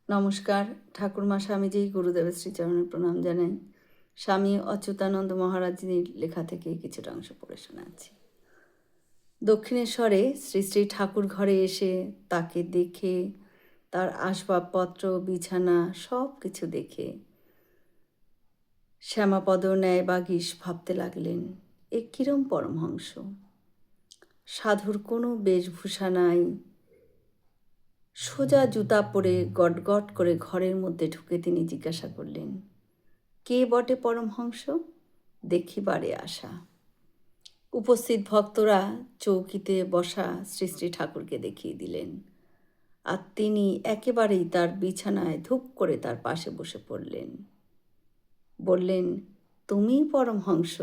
নমস্কার। ঠাকুরমা স্বামীজি গুরুদেবের শ্রীচরণে প্রণাম জানাই। স্বামী অচ্যুতানন্দ মহারাজজির লেখা থেকে কিছুটা অংশ পড়ে শোনাচ্ছি। দক্ষিণেশ্বরে শ্রী শ্রী ঠাকুর ঘরে এসে তাকে দেখে, তার আসবাবপত্র বিছানা সব কিছু দেখে শ্যামাপদ ন্যায় বাগীশ ভাবতে লাগলেন, এ কিরম পরমহংস। সাধুর কোনো বেশভূষা নাই, সোজা জুতা পরে গটগট করে ঘরের মধ্যে ঢুকে তিনি জিজ্ঞাসা করলেন, কে বটে পরমহংস, দেখিবারে আসা। উপস্থিত ভক্তরা চৌকিতে বসা শ্রী শ্রী ঠাকুরকে দেখিয়ে দিলেন, আর তিনি একেবারেই তার বিছানায় ধূপ করে তার পাশে বসে পড়লেন। বললেন, তুমি পরমহংস,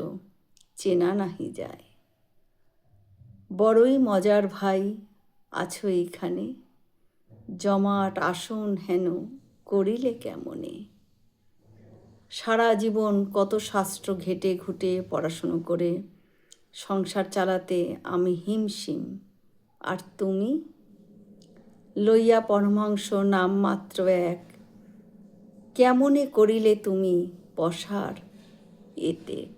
চেনা নাহি যায়। বড়ই মজার ভাই, আছো এইখানে, জমাট আসন হেন করিলে কেমনে। সারা জীবন কত শাস্ত্র ঘেটে ঘুটে পড়াশুনো করে সংসার চালাতে আমি হিমশিম, আর তুমি লইয়া পরমহংস নাম মাত্র এক, কেমনে করিলে তুমি পসার এতেক।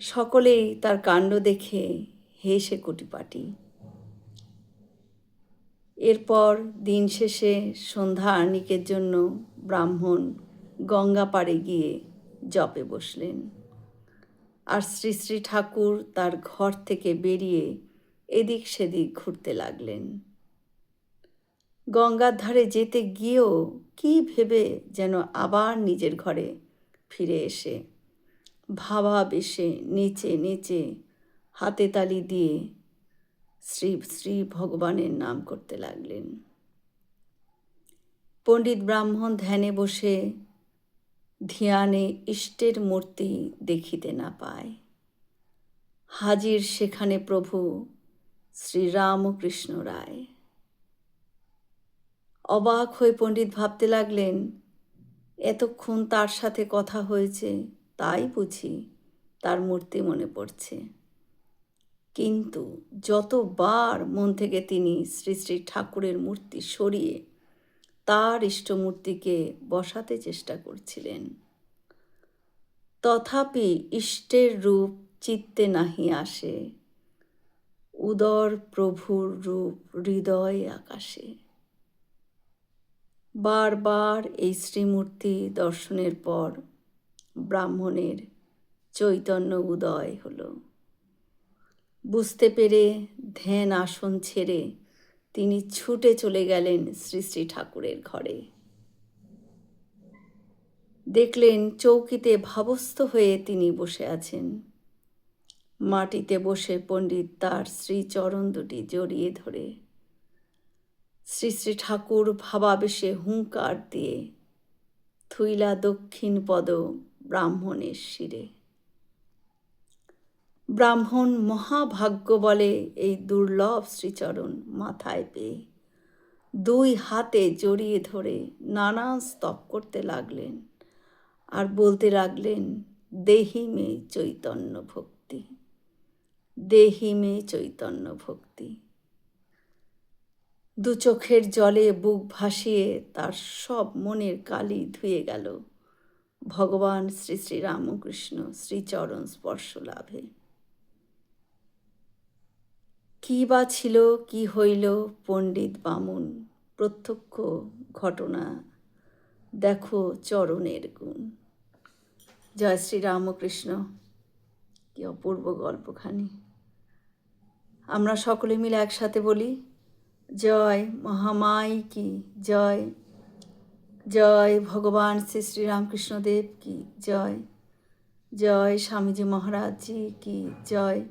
সকলেই তার কাণ্ড দেখে হেসে কুটিপাটি। এরপর দিন শেষে সন্ধ্যা আহ্নিকের জন্য ব্রাহ্মণ গঙ্গা পাড়ে গিয়ে জপে বসলেন, আর শ্রী শ্রী ঠাকুর তার ঘর থেকে বেরিয়ে এদিক সেদিক ঘুরতে লাগলেন। গঙ্গার ধারে যেতে গিয়েও কি ভেবে যেন আবার নিজের ঘরে ফিরে এসে ভাবাবেশে নেচে নেচে হাতে তালি দিয়ে শ্রী শ্রী ভগবানের নাম করতে লাগলেন। পণ্ডিত ব্রাহ্মণ ধ্যানে বসে ধ্যানে ইষ্টের মূর্তি দেখিতে না পায়। হাজির সেখানে প্রভু শ্রীরামকৃষ্ণ রায়। অবাক হয়ে পণ্ডিত ভাবতে লাগলেন, এতক্ষণ তার সাথে কথা হয়েছে, তাই বুঝি তার মূর্তি মনে পড়ছে। কিন্তু যতবার মন থেকে তিনি শ্রী শ্রী ঠাকুরের মূর্তি সরিয়ে তার ইষ্টমূর্তিকে বসাতে চেষ্টা করছিলেন, তথাপি ইষ্টের রূপ চিত্তে নাহি আসে, উদর প্রভুর রূপ হৃদয় আকাশে। বারবার এই শ্রীমূর্তি দর্শনের পর ব্রাহ্মণের চৈতন্য উদয় হলো। বুঝতে পেরে ধ্যান আসন ছেড়ে তিনি ছুটে চলে গেলেন শ্রী শ্রী ঠাকুরের ঘরে। দেখলেন চৌকিতে ভাবস্থ হয়ে তিনি বসে আছেন। মাটিতে বসে পণ্ডিত তার শ্রীচরণ দুটি জড়িয়ে ধরে শ্রী শ্রী ঠাকুর ভাবাবেশে হুঙ্কার দিয়ে থুইলা দক্ষিণ পদ ব্রাহ্মণের শিরে। ব্রাহ্মণ মহাভাগ্য বলে এই দুর্লভ শ্রীচরণ মাথায় পেয়ে দুই হাতে জড়িয়ে ধরে নানা স্তব করতে লাগলেন, আর বলতে লাগলেন, দেহি মে চৈতন্য ভক্তি, দেহি মে চৈতন্য ভক্তি। দু চোখের জলে বুক ভাসিয়ে তার সব মনের কালি ধুয়ে গেল ভগবান শ্রী শ্রী রামকৃষ্ণ শ্রীচরণ স্পর্শ লাভে। কি বা ছিল, কি হইল, পণ্ডিত বামুন প্রত্যক্ষ ঘটনা দেখো চরণের গুণ। জয় শ্রী রামকৃষ্ণ। কি অপূর্ব গল্পখানি। আমরা সকলে মিলে একসাথে বলি, জয় মহামাই কি জয়, জয় ভগবান শ্রী শ্রী রামকৃষ্ণদেব কি জয়, জয় স্বামীজি মহারাজজি কি জয়।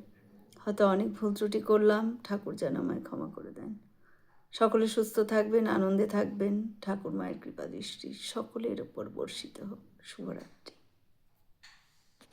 হয়তো অনেক ভুল ত্রুটি করলাম, ঠাকুর যেন আমায় ক্ষমা করে দেন। সকলে সুস্থ থাকবেন, আনন্দে থাকবেন। ঠাকুর মায়ের কৃপা দৃষ্টি সকলের ওপর বর্ষিত হোক। শুভরাত্রি।